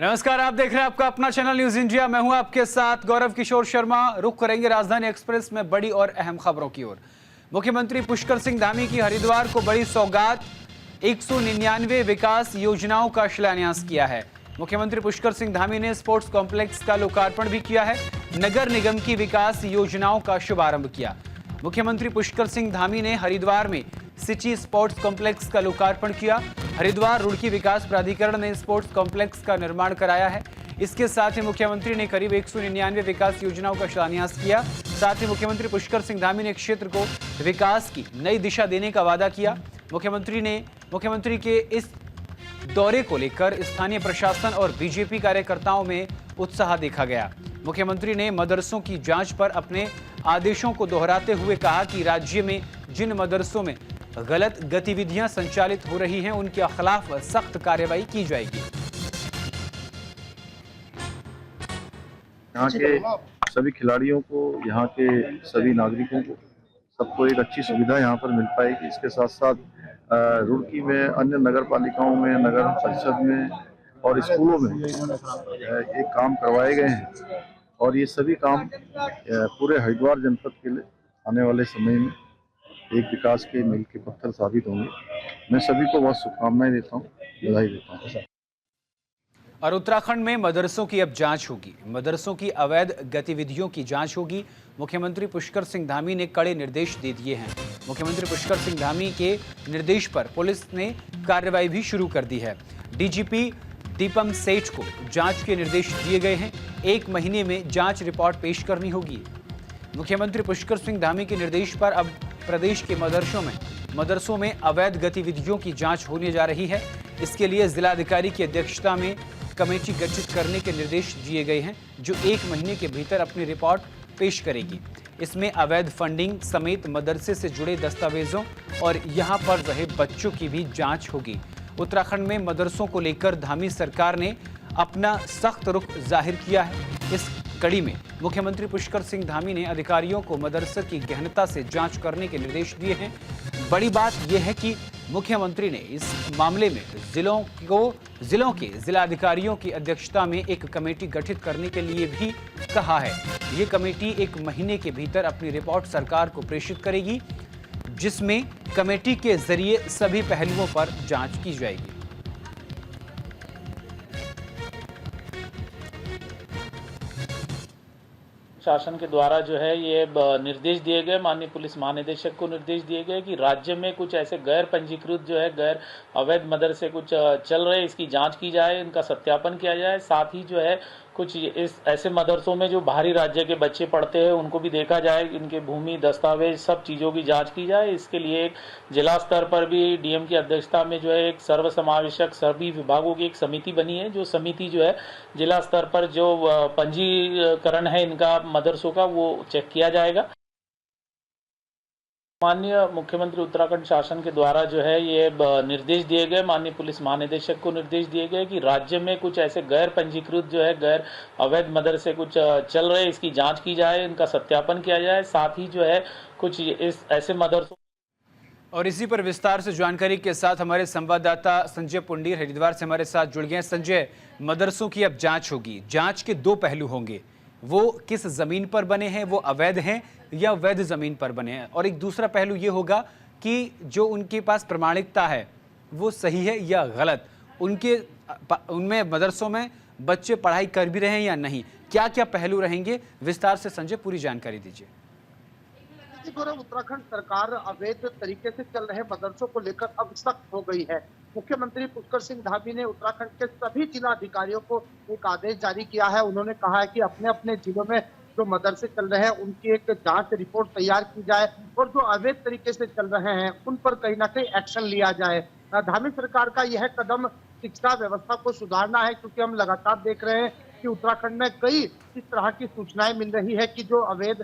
नमस्कार, आप देख रहे हैं आपका अपना चैनल न्यूज इंडिया। मैं हूं आपके साथ गौरव किशोर शर्मा। रुक करेंगे राजधानी एक्सप्रेस में बड़ी और अहम खबरों की ओर। मुख्यमंत्री पुष्कर सिंह धामी की हरिद्वार को बड़ी सौगात, 199 विकास योजनाओं का शिलान्यास किया है। मुख्यमंत्री पुष्कर सिंह धामी ने स्पोर्ट्स कॉम्प्लेक्स का लोकार्पण भी किया है। नगर निगम की विकास योजनाओं का शुभारंभ किया। मुख्यमंत्री पुष्कर सिंह धामी ने हरिद्वार में सिटी स्पोर्ट्स कॉम्प्लेक्स का लोकार्पण किया। हरिद्वार रुड़की विकास प्राधिकरण ने स्पोर्ट्स कॉम्प्लेक्स का निर्माण कराया है। इसके साथ ही मुख्यमंत्री ने करीब 199 विकास योजनाओं का शिलान्यास किया। साथ ही मुख्यमंत्री पुष्कर सिंह धामी ने क्षेत्र को विकास की नई दिशा देने का वादा किया। मुख्यमंत्री के इस दौरे को लेकर स्थानीय प्रशासन और बीजेपी कार्यकर्ताओं में उत्साह देखा गया। मुख्यमंत्री ने मदरसों की जांच पर अपने आदेशों को दोहराते हुए कहा कि राज्य में जिन मदरसों में गलत गतिविधियां संचालित हो रही हैं, उनके खिलाफ सख्त कार्रवाई की जाएगी। यहाँ के सभी खिलाड़ियों को, यहाँ के सभी नागरिकों को, सबको एक अच्छी सुविधा यहाँ पर मिल पाएगी। इसके साथ साथ रुड़की में, अन्य नगर पालिकाओं में, नगर परिषद में और स्कूलों में एक काम करवाए गए हैं और ये सभी काम पूरे हरिद्वार जनपद के लिए आने वाले समय में एक विकास के मील के पत्थर साबित होंगे। मैं सभी को बहुत शुभकामनाएं देता हूँ, बधाई देता हूँ। और उत्तराखंड में मदरसों की अब जांच होगी। मदरसों की अवैध गतिविधियों की जांच होगी। मुख्यमंत्री पुष्कर सिंह धामी ने कड़े निर्देश दे दिए हैं। मुख्यमंत्री पुष्कर सिंह धामी के निर्देश पर पुलिस ने कार्रवाई भी शुरू कर दी है। डीजीपी दीपम सेठ को जांच के निर्देश दिए गए हैं। 1 महीने में जांच रिपोर्ट पेश करनी होगी। मुख्यमंत्री पुष्कर सिंह धामी के निर्देश पर अब प्रदेश के मदरसों में अवैध गतिविधियों की जांच होने जा रही है। इसके लिए जिलाधिकारी की अध्यक्षता में कमेटी गठित करने के निर्देश दिए गए हैं, जो 1 महीने के भीतर अपनी रिपोर्ट पेश करेगी। इसमें अवैध फंडिंग समेत मदरसे से जुड़े दस्तावेजों और यहां पर रहे बच्चों की भी जांच होगी। उत्तराखंड में मदरसों को लेकर धामी सरकार ने अपना सख्त रुख जाहिर किया है। इस कड़ी में मुख्यमंत्री पुष्कर सिंह धामी ने अधिकारियों को मदरसे की गहनता से जांच करने के निर्देश दिए हैं। बड़ी बात यह है कि मुख्यमंत्री ने इस मामले में जिलों के जिलाधिकारियों की अध्यक्षता में एक कमेटी गठित करने के लिए भी कहा है। ये कमेटी 1 महीने के भीतर अपनी रिपोर्ट सरकार को प्रेषित करेगी, जिसमें कमेटी के जरिए सभी पहलुओं पर जांच की जाएगी। शासन के द्वारा जो है ये निर्देश दिए गए, माननीय पुलिस महानिदेशक को निर्देश दिए गए कि राज्य में कुछ ऐसे गैर पंजीकृत जो है गैर अवैध मदरसे कुछ चल रहे, इसकी जांच की जाए, इनका सत्यापन किया जाए। साथ ही जो है कुछ इस ऐसे मदरसों में जो बाहरी राज्य के बच्चे पढ़ते हैं उनको भी देखा जाए, इनके भूमि दस्तावेज सब चीज़ों की जांच की जाए। इसके लिए एक जिला स्तर पर भी डीएम की अध्यक्षता में जो है एक सर्वसमावेशक सभी विभागों की एक समिति बनी है। जो समिति जो है जिला स्तर पर जो पंजीकरण है इनका मदरसों का, वो चेक किया जाएगा। माननीय मुख्यमंत्री उत्तराखंड शासन के द्वारा जो है ये निर्देश दिए गए, माननीय पुलिस महानिदेशक को निर्देश दिए गए कि राज्य में कुछ ऐसे गैर पंजीकृत जो है गैर अवैध मदरसे कुछ चल रहे, इसकी जांच की जाए, इनका सत्यापन किया जाए। साथ ही जो है कुछ इस ऐसे मदरसों। और इसी पर विस्तार से जानकारी के साथ हमारे संवाददाता संजय पुंडीर हरिद्वार से हमारे साथ जुड़ गए। संजय, मदरसों की अब जांच होगी। जांच के 2 पहलू होंगे, वो किस जमीन पर बने हैं, वो अवैध हैं या वैध जमीन पर बने हैं, और एक दूसरा पहलू ये होगा कि जो उनके पास प्रमाणिकता है वो सही है या गलत, उनमें मदरसों में बच्चे पढ़ाई कर भी रहे हैं या नहीं। क्या क्या पहलू रहेंगे, विस्तार से संजय पूरी जानकारी दीजिए। उत्तराखंड सरकार अवैध तरीके से चल रहे मदरसों को लेकर अब सख्त हो गई है। मुख्यमंत्री पुष्कर सिंह धामी ने उत्तराखंड के सभी जिला अधिकारियों को एक आदेश जारी किया है। उन्होंने कहा है कि अपने अपने जिलों में जो मदरसे चल रहे हैं उनकी एक जांच रिपोर्ट तैयार की जाए और जो अवैध तरीके से चल रहे हैं उन पर कहीं ना कहीं एक्शन लिया जाए। धामी सरकार का यह कदम शिक्षा व्यवस्था को सुधारना है, क्योंकि हम लगातार देख रहे हैं कि उत्तराखंड में कई इस तरह की सूचनाएं मिल रही है कि जो अवैध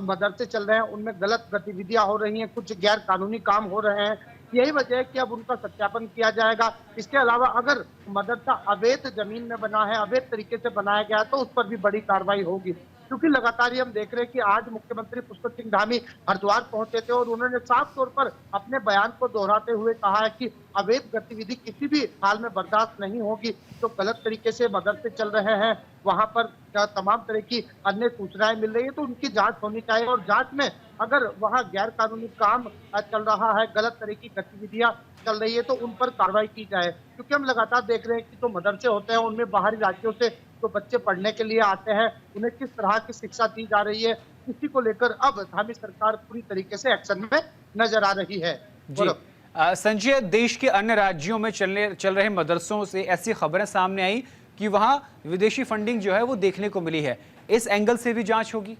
मदरसे चल रहे हैं उनमें गलत गतिविधियां हो रही हैं, कुछ गैर कानूनी काम हो रहे हैं। यही वजह है कि अब उनका सत्यापन किया जाएगा। इसके अलावा अगर मदरसा अवैध जमीन में बना है, अवैध तरीके से बनाया गया है, तो उस पर भी बड़ी कार्रवाई होगी। क्योंकि लगातार ही हम देख रहे हैं कि आज मुख्यमंत्री पुष्कर सिंह धामी हरिद्वार पहुंचे थे और उन्होंने साफ तौर पर अपने बयान को दोहराते हुए कहा है कि अवैध गतिविधि किसी भी हाल में बर्दाश्त नहीं होगी। जो गलत तरीके से मदरसे चल रहे हैं, वहां पर तमाम तरह की अन्य सूचनाएं मिल रही है, तो उनकी जांच होनी चाहिए और जांच में अगर वहां गैर कानूनी काम चल रहा है, गलत तरह की गतिविधियां चल रही है, तो उन पर कार्रवाई की जाए। क्योंकि हम लगातार देख रहे हैं कि जो मदरसे होते हैं उनमें बाहरी राज्यों से जो बच्चे पढ़ने के लिए आते हैं, उन्हें किस तरह की शिक्षा दी जा रही है, इसी को लेकर अब धामी सरकार पूरी तरीके से एक्शन में नजर आ रही है। जी संजय, देश के अन्य राज्यों में चल रहे मदरसों से ऐसी खबरें सामने आई कि वहां विदेशी फंडिंग जो है वो देखने को मिली है। इस एंगल से भी जांच होगी?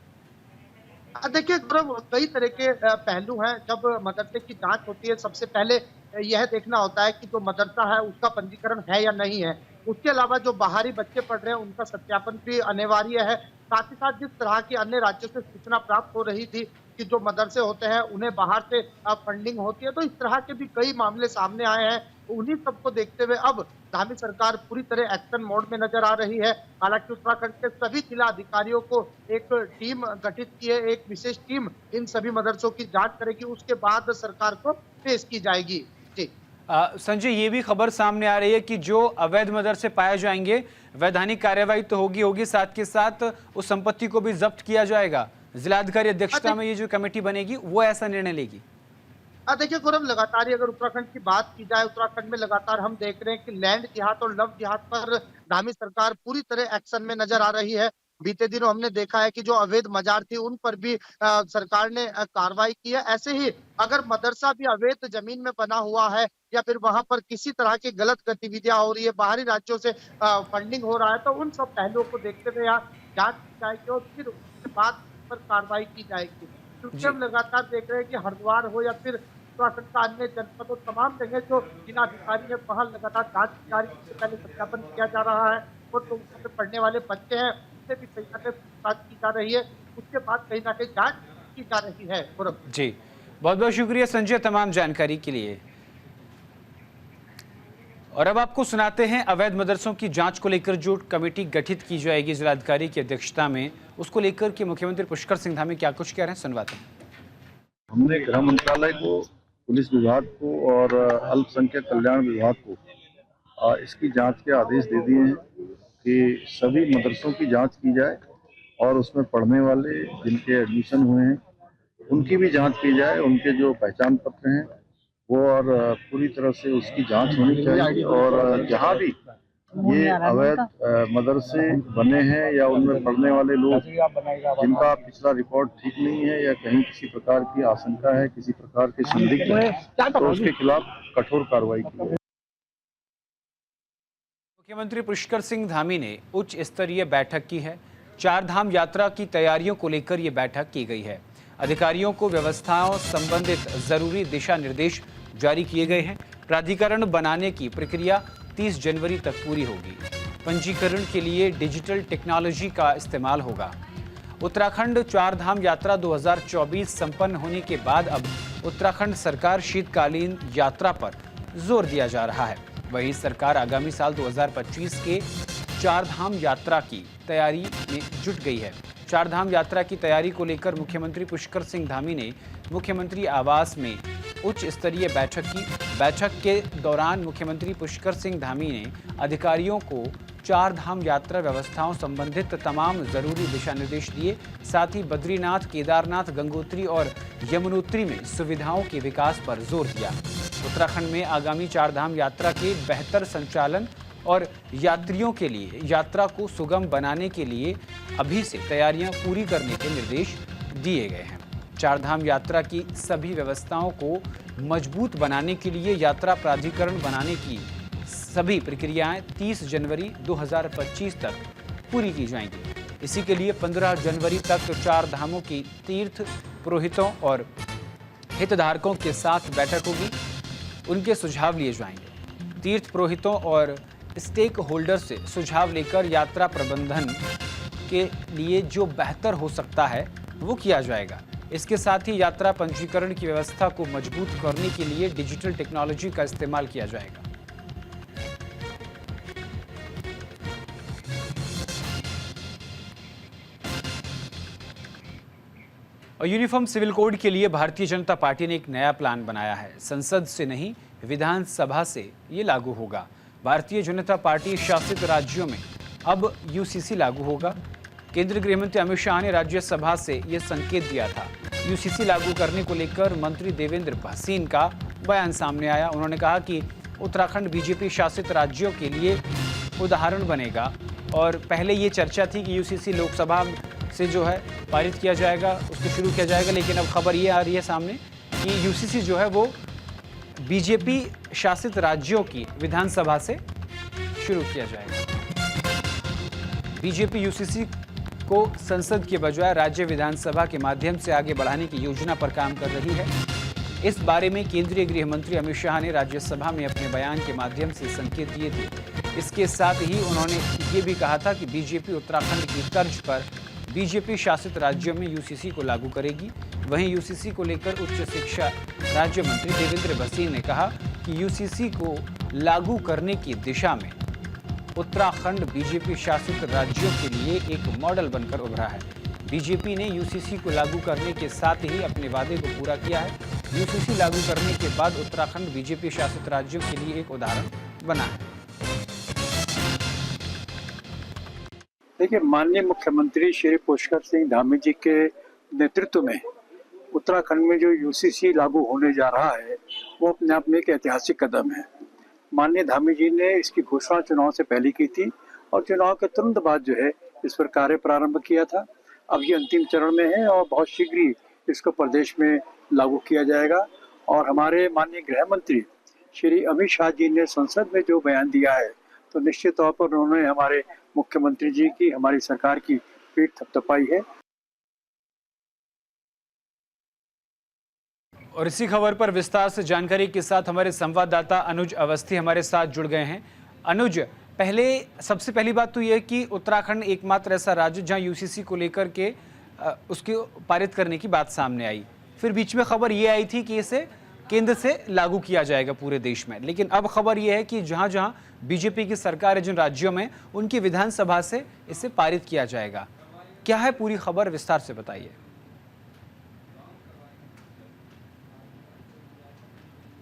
देखिए गौरव, कई तरह के पहलू हैं। जब मदरसे की जांच होती है, सबसे पहले यह देखना होता है कि जो मदरसा है उसका पंजीकरण है या नहीं है। उसके अलावा जो बाहरी बच्चे पढ़ रहे हैं उनका सत्यापन भी अनिवार्य है। साथ ही साथ जिस तरह की अन्य राज्यों से सूचना प्राप्त हो रही थी कि जो मदरसे होते हैं उन्हें बाहर से फंडिंग होती है, तो इस तरह के भी कई मामले सामने आए हैं। उन्हीं सबको देखते हुए अब धामी सरकार पूरी तरह एक्शन मोड में नजर आ रही है। हालांकि उत्तराखंड के सभी जिला अधिकारियों को एक टीम गठित की है, एक विशेष टीम इन सभी मदरसों की जांच करेगी, उसके बाद सरकार को पेश की जाएगी। जी संजय, ये भी खबर सामने आ रही है कि जो अवैध मदरसे पाए जाएंगे, वैधानिक कार्यवाही तो होगी, साथ के साथ उस संपत्ति को भी जब्त किया जाएगा। जिलाधिकारी अध्यक्षता में ये जो कमेटी बनेगी वो ऐसा निर्णय लेगी? देखिए गौरव, लगातार ही अगर उत्तराखंड की बात की जाए, उत्तराखंड में लगातार हम देख रहे हैं कि लैंड जिहाद और लव जिहाद पर धामी सरकार पूरी तरह एक्शन में नजर आ रही है। बीते दिनों हमने देखा है कि जो अवैध मजार थी उन पर भी सरकार ने कार्रवाई की है। ऐसे ही अगर मदरसा भी अवैध जमीन में बना हुआ है या फिर वहां पर किसी तरह की गलत गतिविधियां हो रही है, बाहरी राज्यों से फंडिंग हो रहा है, तो उन सब पहलुओं को देखते हुए यहाँ जांच की जाएगी और फिर उसके बाद पर कार्रवाई की जाएगी। क्योंकि हम लगातार देख रहे हैं कि हरिद्वार हो या फिर उत्तराखंड का अन्य जनपद और तमाम जगह जो जिलाधिकारी है वहां लगातार जांच की जा रही है। इससे पहले सत्यापन किया जा रहा है और जो वहाँ पे पढ़ने वाले बच्चे हैं उससे भी कहीं ना कहीं पूछताछ की जा रही है। उसके बाद कहीं ना कहीं जांच की जा रही है। जी, बहुत बहुत शुक्रिया संजय तमाम जानकारी के लिए। और अब आपको सुनाते हैं अवैध मदरसों की जांच को लेकर जो कमेटी गठित की जाएगी जिलाधिकारी की अध्यक्षता में, उसको लेकर के मुख्यमंत्री पुष्कर सिंह धामी क्या कुछ कह रहे हैं, सुनवाते हैं। हमने गृह मंत्रालय को, पुलिस विभाग को और अल्पसंख्यक कल्याण विभाग को इसकी जांच के आदेश दे दिए हैं कि सभी मदरसों की जांच की जाए और उसमें पढ़ने वाले जिनके एडमिशन हुए हैं उनकी भी जांच की जाए। उनके जो पहचान पत्र हैं वो और पूरी तरह से उसकी जांच होनी चाहिए। और जहां भी ये अवैध मदरसे बने हैं या उनमें पढ़ने वाले लोग जिनका पिछला रिकॉर्ड ठीक नहीं है या कहीं किसी प्रकार की आशंका है, किसी प्रकार के संदिग्ध है, तो उसके खिलाफ कठोर कार्रवाई की जाए। मुख्यमंत्री पुष्कर सिंह धामी ने उच्च स्तरीय बैठक की है। 4 धाम यात्रा की तैयारियों को लेकर ये बैठक की गई है। अधिकारियों को व्यवस्थाओं संबंधित जरूरी दिशा निर्देश जारी किए गए हैं। प्राधिकरण बनाने की प्रक्रिया 30 जनवरी तक पूरी होगी। पंजीकरण के लिए डिजिटल टेक्नोलॉजी का इस्तेमाल होगा। उत्तराखंड 4 धाम यात्रा 2024 संपन्न होने के बाद अब उत्तराखंड सरकार शीतकालीन यात्रा पर जोर दिया जा रहा है। वहीं सरकार आगामी साल 2025 के 4 धाम यात्रा की तैयारी में जुट गई है। 4 धाम यात्रा की तैयारी को लेकर मुख्यमंत्री पुष्कर सिंह धामी ने मुख्यमंत्री आवास में उच्च स्तरीय बैठक की। बैठक के दौरान मुख्यमंत्री पुष्कर सिंह धामी ने अधिकारियों को 4 धाम यात्रा व्यवस्थाओं संबंधित तमाम जरूरी दिशा निर्देश दिए। साथ ही बद्रीनाथ, केदारनाथ, गंगोत्री और यमुनोत्री में सुविधाओं के विकास पर जोर दिया। उत्तराखंड में आगामी 4 धाम यात्रा के बेहतर संचालन और यात्रियों के लिए यात्रा को सुगम बनाने के लिए अभी से तैयारियां पूरी करने के निर्देश दिए गए हैं। 4 धाम यात्रा की सभी व्यवस्थाओं को मजबूत बनाने के लिए यात्रा प्राधिकरण बनाने की सभी प्रक्रियाएं 30 जनवरी 2025 तक पूरी की जाएंगी। इसी के लिए 15 जनवरी तक 4 धामों की तीर्थ पुरोहितों और हितधारकों के साथ बैठक होगी। उनके सुझाव लिए जाएंगे। तीर्थ पुरोहितों और स्टेक होल्डर से सुझाव लेकर यात्रा प्रबंधन के लिए जो बेहतर हो सकता है वो किया जाएगा। इसके साथ ही यात्रा पंजीकरण की व्यवस्था को मजबूत करने के लिए डिजिटल टेक्नोलॉजी का इस्तेमाल किया जाएगा। और यूनिफॉर्म सिविल कोड के लिए भारतीय जनता पार्टी ने एक नया प्लान बनाया है। संसद से नहीं, विधानसभा से ये लागू होगा। भारतीय जनता पार्टी शासित राज्यों में अब यूसीसी लागू होगा। केंद्रीय गृह मंत्री अमित शाह ने राज्यसभा से ये संकेत दिया था। यूसीसी लागू करने को लेकर मंत्री देवेंद्र भसीन का बयान सामने आया। उन्होंने कहा कि उत्तराखंड बीजेपी शासित राज्यों के लिए उदाहरण बनेगा और पहले ये चर्चा थी कि यूसीसी लोकसभा से जो है पारित किया जाएगा, उसको शुरू किया जाएगा, लेकिन अब खबर ये आ रही है सामने कि यूसीसी जो है वो बीजेपी शासित राज्यों की विधानसभा से शुरू किया जाएगा। बीजेपी यूसीसी को संसद के बजाय राज्य विधानसभा के माध्यम से आगे बढ़ाने की योजना पर काम कर रही है। इस बारे में केंद्रीय गृह मंत्री अमित शाह ने राज्यसभा में अपने बयान के माध्यम से संकेत दिए थे। इसके साथ ही उन्होंने ये भी कहा था कि बीजेपी उत्तराखंड की तर्ज पर बीजेपी शासित राज्यों में यूसीसी को लागू करेगी। वहीं यूसीसी को लेकर उच्च शिक्षा राज्य मंत्री देवेंद्र भसीन ने कहा कि यूसीसी को लागू करने की दिशा में उत्तराखंड बीजेपी शासित राज्यों के लिए एक मॉडल बनकर उभरा है। बीजेपी ने यूसीसी को लागू करने के साथ ही अपने वादे को पूरा किया है। यूसीसी लागू करने के बाद उत्तराखंड बीजेपी शासित राज्यों के लिए एक उदाहरण बना है। देखिए, माननीय मुख्यमंत्री श्री पुष्कर सिंह धामी जी के नेतृत्व में उत्तराखंड में जो यूसीसी लागू होने जा रहा है वो अपने आप में एक ऐतिहासिक कदम है। माननीय धामी जी ने इसकी घोषणा चुनाव से पहले की थी और चुनाव के तुरंत बाद जो है इस पर कार्य प्रारंभ किया था। अब ये अंतिम चरण में है और बहुत शीघ्र ही इसको प्रदेश में लागू किया जाएगा। और हमारे माननीय गृह मंत्री श्री अमित शाह जी ने संसद में जो बयान दिया है तो निश्चित तौर पर उन्होंने हमारे मुख्यमंत्री जी की, हमारी सरकार की पीठ थपथपाई है। और इसी खबर पर विस्तार से जानकारी के साथ हमारे संवाददाता अनुज अवस्थी हमारे साथ जुड़ गए हैं। अनुज, सबसे पहली बात तो यह कि उत्तराखंड एकमात्र ऐसा राज्य जहां यूसीसी को लेकर के उसके पारित करने की बात सामने आई। फिर बीच में खबर ये आई थी कि इसे केंद्र से लागू किया जाएगा पूरे देश में, लेकिन अब खबर यह है कि जहां जहां बीजेपी की सरकार है जिन राज्यों में, उनकी विधानसभा से इसे पारित किया जाएगा। क्या है पूरी खबर, विस्तार से बताइए।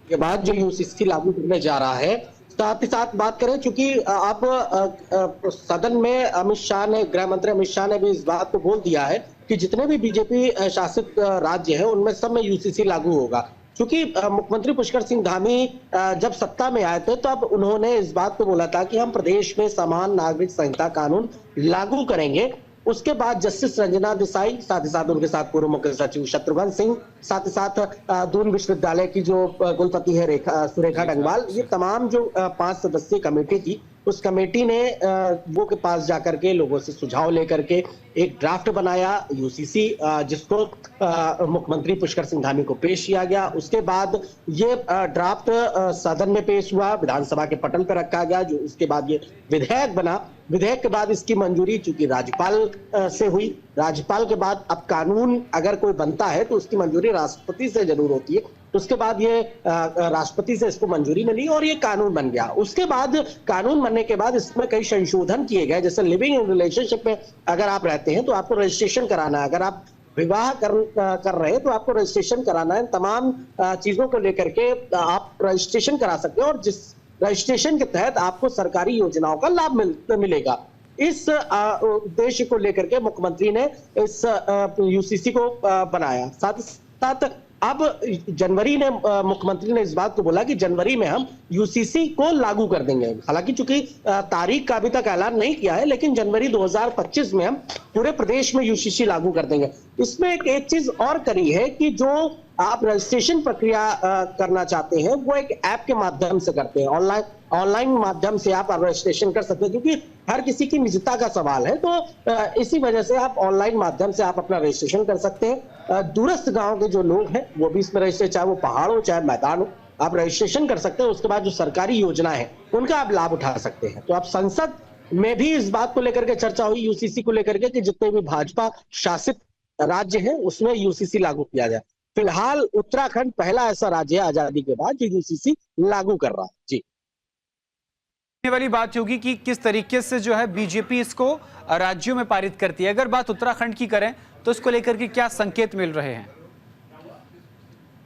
के बाद जो यूसीसी लागू करने जा रहा है, साथ ही साथ बात करें, चूंकि आप सदन में अमित शाह ने, गृह मंत्री अमित शाह ने भी इस बात को बोल दिया है कि जितने भी बीजेपी शासित राज्य हैं उनमें सब में यूसीसी लागू होगा। क्योंकि मुख्यमंत्री पुष्कर सिंह धामी जब सत्ता में आए थे तो अब उन्होंने इस बात को बोला था कि हम प्रदेश में समान नागरिक संहिता कानून लागू करेंगे। उसके बाद जस्टिस रंजना देसाई, साथ ही साथ उनके साथ पूर्व मुख्य सचिव शत्रुघ्न सिंह, साथ ही साथ दून विश्वविद्यालय की जो कुलपति है सुरेखा डंगवाल, ये तमाम जो 5 सदस्यीय कमेटी थी, उस कमेटी ने वो के पास जाकर के लोगों से सुझाव लेकर के एक ड्राफ्ट बनाया यूसीसी, जिसको मुख्यमंत्री पुष्कर सिंह धामी को पेश किया गया। उसके बाद ये ड्राफ्ट सदन में पेश हुआ, विधानसभा के पटल पर रखा गया, जो उसके बाद ये विधेयक बना। विधेयक के बाद इसकी मंजूरी चूंकि राज्यपाल से हुई, राज्यपाल के बाद अब कानून अगर कोई बनता है तो उसकी मंजूरी राष्ट्रपति से जरूर होती है। उसके बाद ये राष्ट्रपति से इसको मंजूरी मिली और ये कानून बन गया। उसके बाद कानून बनने के बाद इसमें कई संशोधन किए गए, जैसे लिविंग इन रिलेशनशिप में अगर आप रहते हैं तो आपको रजिस्ट्रेशन कराना है, अगर आप विवाह कर रहे हैं तो आपको रजिस्ट्रेशन कराना है। तमाम चीजों को लेकर के आप रजिस्ट्रेशन करा सकते हैं और जिस रजिस्ट्रेशन के तहत आपको सरकारी योजनाओं का लाभ मिलेगा। इस उद्देश्य को लेकर के मुख्यमंत्री ने इस यूसीसी को बनाया। साथ ही साथ अब जनवरी में मुख्यमंत्री ने इस बात को बोला कि जनवरी में हम यूसीसी को लागू कर देंगे। हालांकि चूंकि तारीख का अभी तक ऐलान नहीं किया है, लेकिन जनवरी 2025 में हम पूरे प्रदेश में यूसीसी लागू कर देंगे। इसमें एक चीज और करी है कि जो आप रजिस्ट्रेशन प्रक्रिया करना चाहते हैं वो एक ऐप के माध्यम से करते हैं, ऑनलाइन माध्यम से आप रजिस्ट्रेशन कर सकते हैं, क्योंकि हर किसी की निजता का सवाल है। तो इसी वजह से आप ऑनलाइन माध्यम से आप अपना रजिस्ट्रेशन कर सकते हैं। दूरस्थ गांव के जो लोग हैं वो भी इसमें रजिस्ट्रेशन, चाहे वो पहाड़ हो चाहे मैदान हो, आप रजिस्ट्रेशन कर सकते हैं। उसके बाद जो सरकारी योजना है उनका आप लाभ उठा सकते हैं। तो आप संसद में भी इस बात को लेकर के चर्चा हुई, यूसीसी को लेकर के, कि जितने भी भाजपा शासित राज्य हैं उसमें यूसीसी लागू किया जाए। फिलहाल उत्तराखंड पहला ऐसा राज्य है आजादी के बाद जो यूसीसी लागू कर रहा है। जी, वाली बात होगी कि किस तरीके से जो है बीजेपी इसको राज्यों में पारित करती है। अगर बात उत्तराखंड की करें तो इसको लेकर के क्या संकेत मिल रहे हैं?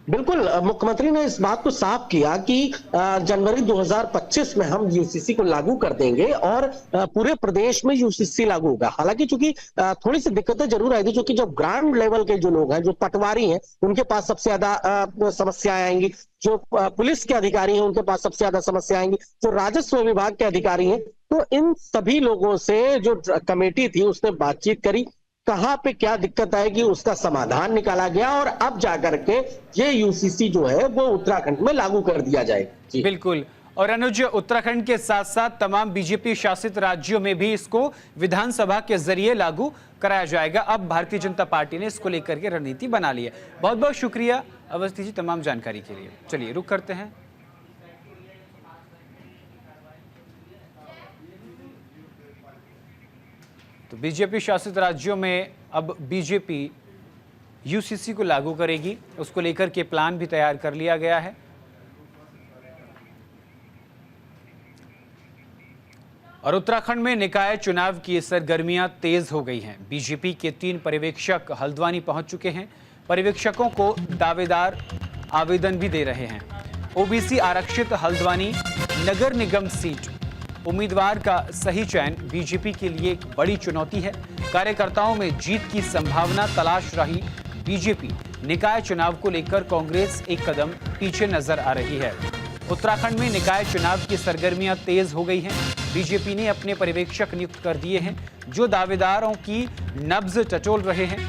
बिल्कुल, मुख्यमंत्री ने इस बात को साफ किया कि जनवरी 2025 में हम यूसीसी को लागू कर देंगे और पूरे प्रदेश में यूसीसी लागू होगा। हालांकि चूंकि थोड़ी सी दिक्कतें जरूर आएगी, क्योंकि जो ग्राउंड लेवल के जो लोग हैं, जो पटवारी हैं, उनके पास सबसे ज्यादा समस्याएं आएंगी। जो पुलिस के अधिकारी हैं, उनके पास सबसे ज्यादा समस्या आएंगी। जो राजस्व विभाग के अधिकारी हैं, तो इन सभी लोगों से जो कमेटी थी उसने बातचीत करी, कहां पे क्या दिक्कत आएगी उसका समाधान निकाला गया और अब जाकर के ये यूसीसी जो है वो उत्तराखंड में लागू कर दिया जाएगा। जी बिल्कुल। और अनुज, उत्तराखंड के साथ साथ तमाम बीजेपी शासित राज्यों में भी इसको विधानसभा के जरिए लागू कराया जाएगा। अब भारतीय जनता पार्टी ने इसको लेकर के रणनीति बना ली है। बहुत बहुत शुक्रिया अवस्थी जी तमाम जानकारी के लिए। चलिए रुक करते हैं। तो बीजेपी शासित राज्यों में अब बीजेपी यूसीसी को लागू करेगी, उसको लेकर के प्लान भी तैयार कर लिया गया है। और उत्तराखंड में निकाय चुनाव की सरगर्मियां तेज हो गई हैं। बीजेपी के 3 पर्यवेक्षक हल्द्वानी पहुंच चुके हैं। पर्यवेक्षकों को दावेदार आवेदन भी दे रहे हैं। ओबीसी आरक्षित हल्द्वानी नगर निगम सीट उम्मीदवार का सही चयन बीजेपी के लिए एक बड़ी चुनौती है। कार्यकर्ताओं में जीत की संभावना तलाश रही बीजेपी निकाय चुनाव को लेकर कांग्रेस एक कदम पीछे नजर आ रही है। उत्तराखंड में निकाय चुनाव की सरगर्मियां तेज हो गई हैं। बीजेपी ने अपने पर्यवेक्षक नियुक्त कर दिए हैं जो दावेदारों की नब्ज टटोल रहे हैं।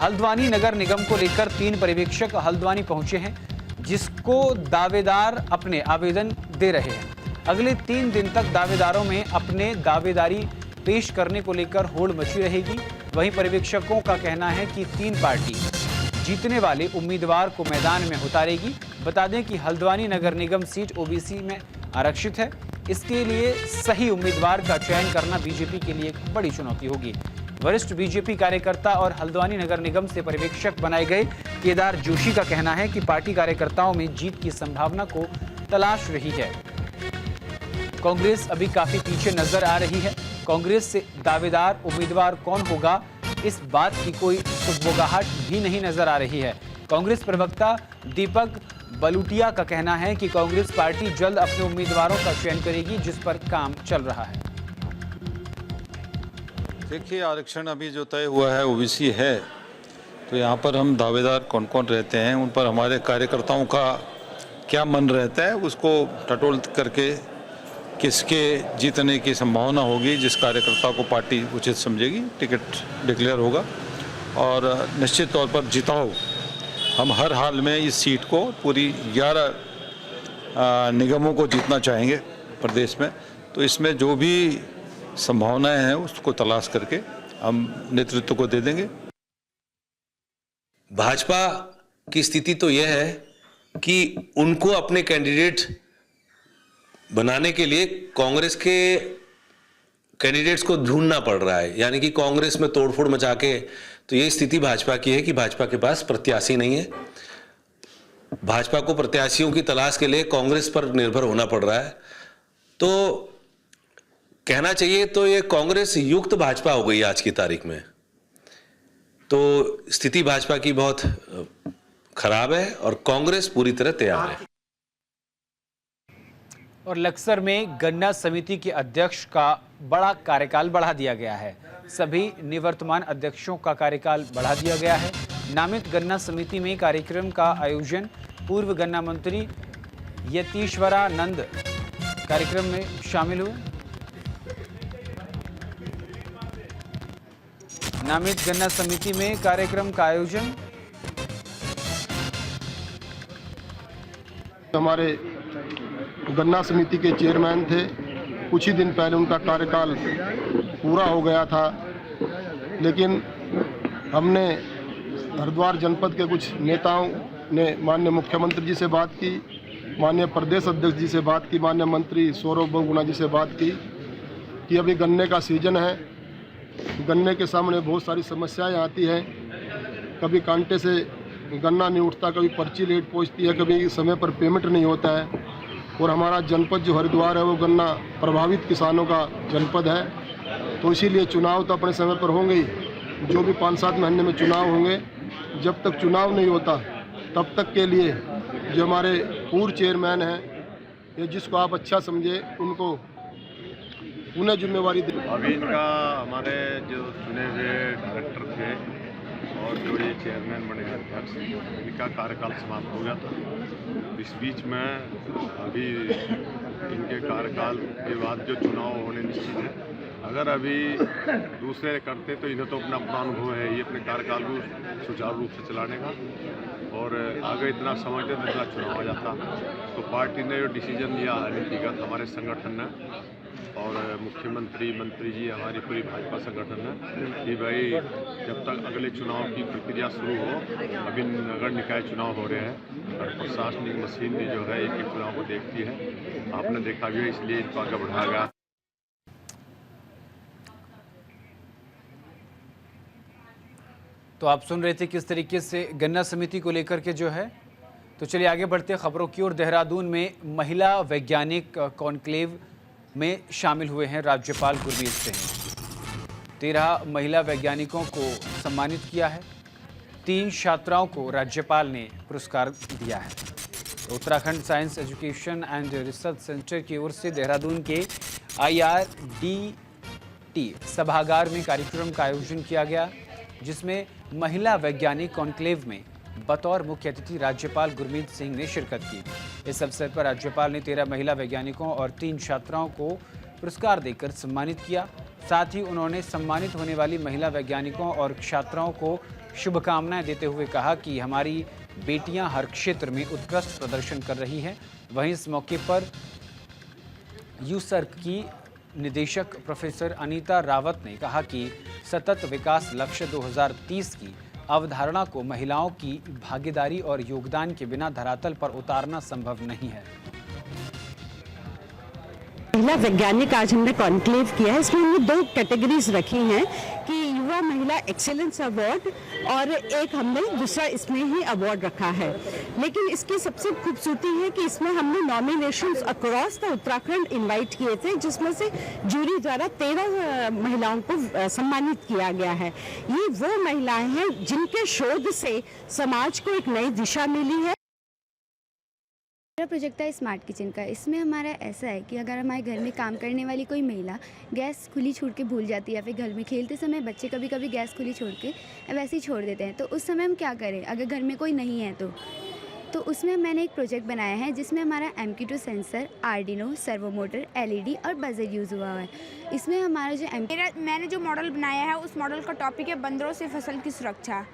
हल्द्वानी नगर निगम को लेकर 3 पर्यवेक्षक हल्द्वानी पहुंचे हैं, जिसको दावेदार अपने आवेदन दे रहे हैं। अगले 3 दिन तक दावेदारों में अपने दावेदारी पेश करने को लेकर होड़ मची रहेगी। वहीं पर्यवेक्षकों का कहना है कि 3 पार्टी जीतने वाले उम्मीदवार को मैदान में उतारेगी। बता दें कि हल्द्वानी नगर निगम सीट ओबीसी में आरक्षित है। इसके लिए सही उम्मीदवार का चयन करना बीजेपी के लिए एक बड़ी चुनौती होगी। वरिष्ठ बीजेपी कार्यकर्ता और हल्द्वानी नगर निगम से पर्यवेक्षक बनाए गए केदार जोशी का कहना है कि पार्टी कार्यकर्ताओं में जीत की संभावना को तलाश रही है। कांग्रेस अभी काफी पीछे नजर आ रही है। कांग्रेस से दावेदार उम्मीदवार कौन होगा, इस बात की कोई सुगबुगाहट भी नहीं नजर आ रही है। कांग्रेस प्रवक्ता दीपक बलूटिया का कहना है कि कांग्रेस पार्टी जल्द अपने उम्मीदवारों का चयन करेगी, जिस पर काम चल रहा है। देखिए, आरक्षण अभी जो तय हुआ है ओबीसी है, तो यहाँ पर हम दावेदार कौन कौन रहते हैं, उन पर हमारे कार्यकर्ताओं का क्या मन रहता है, उसको टटोल करके किसके जीतने की संभावना होगी, जिस कार्यकर्ता को पार्टी उचित समझेगी टिकट डिक्लेयर होगा। और निश्चित तौर पर जिताओ, हम हर हाल में इस सीट को पूरी 11 निगमों को जीतना चाहेंगे प्रदेश में। तो इसमें जो भी संभावनाएं हैं उसको तलाश करके हम नेतृत्व को दे देंगे। भाजपा की स्थिति तो यह है कि उनको अपने कैंडिडेट बनाने के लिए कांग्रेस के कैंडिडेट्स को ढूंढना पड़ रहा है, यानी कि कांग्रेस में तोड़फोड़ मचा के। तो ये स्थिति भाजपा की है कि भाजपा के पास प्रत्याशी नहीं है। भाजपा को प्रत्याशियों की तलाश के लिए कांग्रेस पर निर्भर होना पड़ रहा है। तो कहना चाहिए तो ये कांग्रेस युक्त भाजपा हो गई आज की तारीख में। तो स्थिति भाजपा की बहुत खराब है और कांग्रेस पूरी तरह तैयार है। और लक्सर में गन्ना समिति के अध्यक्ष का बड़ा कार्यकाल बढ़ा दिया गया है। सभी निवर्तमान अध्यक्षों का कार्यकाल बढ़ा दिया गया है। नामित गन्ना समिति में कार्यक्रम का आयोजन पूर्व गन्ना मंत्री यतीश्वरानंद कार्यक्रम में शामिल हुए। नामित गन्ना समिति में कार्यक्रम का आयोजन हमारे गन्ना समिति के चेयरमैन थे, कुछ ही दिन पहले उनका कार्यकाल पूरा हो गया था, लेकिन हमने हरिद्वार जनपद के कुछ नेताओं ने माननीय मुख्यमंत्री जी से बात की, माननीय प्रदेश अध्यक्ष जी से बात की, माननीय मंत्री सौरभ बहुगुणा जी से बात की कि अभी गन्ने का सीजन है, गन्ने के सामने बहुत सारी समस्याएं आती हैं। कभी कांटे से गन्ना नहीं उठता, कभी पर्ची लेट पहुंचती है, कभी समय पर पेमेंट नहीं होता है। और हमारा जनपद जो हरिद्वार है वो गन्ना प्रभावित किसानों का जनपद है, तो इसीलिए चुनाव तो अपने समय पर होंगे ही, जो भी 5-7 महीने में चुनाव होंगे, जब तक चुनाव नहीं होता तब तक के लिए जो हमारे पूर्व चेयरमैन हैं या जिसको आप अच्छा समझे उन्हें जिम्मेवारी दे। अभी इनका हमारे जो चुने हुए डायरेक्टर थे और जो ये चेयरमैन बने हैं अध्यक्ष, इनका कार्यकाल समाप्त हो गया था। इस बीच में अभी इनके कार्यकाल के बाद जो चुनाव होने निश्चित है, अगर अभी दूसरे करते तो इन्हें तो अपना अनुभव है ये अपने कार्यकाल को सुचारू रूप से चलाने का, और आगे इतना समय दे इतना चुनाव आ जाता। तो पार्टी ने जो डिसीजन लिया है नीतिगत हमारे संगठन ने और मुख्यमंत्री मंत्री जी हमारी पूरी भाजपा संगठन है कि भाई जब तक अगले चुनाव की प्रक्रिया शुरू हो, अभी नगर निकाय चुनाव हो रहे हैं और प्रशासनिक मशीन भी जो है एक चुनाव को देखती है, आपने देखा भी है, इसलिए इनको आगे बढ़ाया गया। तो आप सुन रहे थे किस तरीके से गन्ना समिति को लेकर के जो है। तो चलिए आगे बढ़ते खबरों की ओर। देहरादून में महिला वैज्ञानिक कॉन्क्लेव में शामिल हुए हैं राज्यपाल गुरमीत सिंह। 13 महिला वैज्ञानिकों को सम्मानित किया है। 3 छात्राओं को राज्यपाल ने पुरस्कार दिया है। तो Uttarakhand science education and research centre की ओर से देहरादून के IRDT सभागार में कार्यक्रम का आयोजन किया गया, जिसमें महिला वैज्ञानिक कॉन्क्लेव में बतौर मुख्य अतिथि राज्यपाल गुरमीत सिंह ने शिरकत की। इस अवसर पर राज्यपाल ने 13 महिला वैज्ञानिकों और 3 छात्राओं को पुरस्कार देकर सम्मानित किया। साथ ही उन्होंने सम्मानित होने वाली महिला वैज्ञानिकों और छात्राओं को शुभकामनाएं देते हुए कहा कि हमारी बेटियां हर क्षेत्र में उत्कृष्ट प्रदर्शन कर रही हैं। वहीं इस मौके पर यूसर्क की निदेशक प्रोफेसर अनीता रावत ने कहा कि सतत विकास लक्ष्य 2030 की अवधारणा को महिलाओं की भागीदारी और योगदान के बिना धरातल पर उतारना संभव नहीं है। महिला वैज्ञानिक आज हमने कॉन्क्लेव किया है। इसमें हमने 2 कैटेगरीज रखी हैं कि युवा महिला एक्सीलेंस अवार्ड और एक हमने दूसरा इसमें ही अवार्ड रखा है। लेकिन इसकी सबसे खूबसूरती है कि इसमें हमने nominations across the Uttarakhand invite किए थे, जिसमें से जूरी द्वारा 13 महिलाओं को सम्मानित किया गया है। ये वो महिलाएं हैं जिनके शोध से समाज को एक नई दिशा मिली है। मेरा प्रोजेक्ट है स्मार्ट किचन का। इसमें हमारा ऐसा है कि अगर हमारे घर में काम करने वाली कोई महिला गैस खुली छोड़ के भूल जाती है या फिर घर में खेलते समय बच्चे कभी कभी गैस खुली छोड़ के वैसे ही छोड़ देते हैं, तो उस समय हम क्या करें अगर घर में कोई नहीं है तो उसमें मैंने एक प्रोजेक्ट बनाया है जिसमें हमारा MQ2 sensor, Arduino, servo motor, LED और बजर यूज़ हुआ है। इसमें हमारा जो मैंने जो मॉडल बनाया है उस मॉडल का टॉपिक है बंदरों से फसल की सुरक्षा।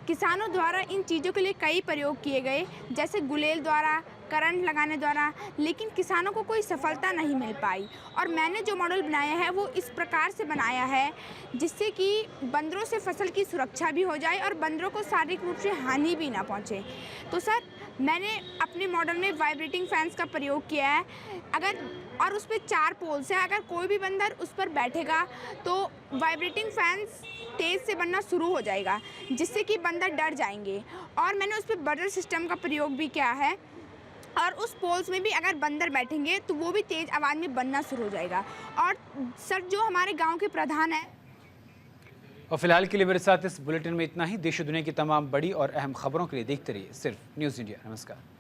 किसानों द्वारा इन चीज़ों के लिए कई प्रयोग किए गए, जैसे गुलेल द्वारा, करंट लगाने द्वारा, लेकिन किसानों को कोई सफलता नहीं मिल पाई। और मैंने जो मॉडल बनाया है वो इस प्रकार से बनाया है जिससे कि बंदरों से फसल की सुरक्षा भी हो जाए और बंदरों को शारीरिक रूप से हानि भी ना पहुंचे। तो सर मैंने अपने मॉडल में वाइब्रेटिंग फैंस का प्रयोग किया है। और उस पर 4 पोल्स हैं। अगर कोई भी बंदर उस पर बैठेगा तो वाइब्रेटिंग फैंस तेज़ से बनना शुरू हो जाएगा, जिससे कि बंदर डर जाएंगे। और मैंने उस पर बजर सिस्टम का प्रयोग भी किया है और उस पोल्स में भी अगर बंदर बैठेंगे तो वो भी तेज़ आवाज़ में बनना शुरू हो जाएगा। और सर जो हमारे गांव के प्रधान है। और फिलहाल के लिए मेरे साथ इस बुलेटिन में इतना ही। देश और दुनिया की तमाम बड़ी और अहम खबरों के लिए देखते रहिए सिर्फ न्यूज़ इंडिया। नमस्कार।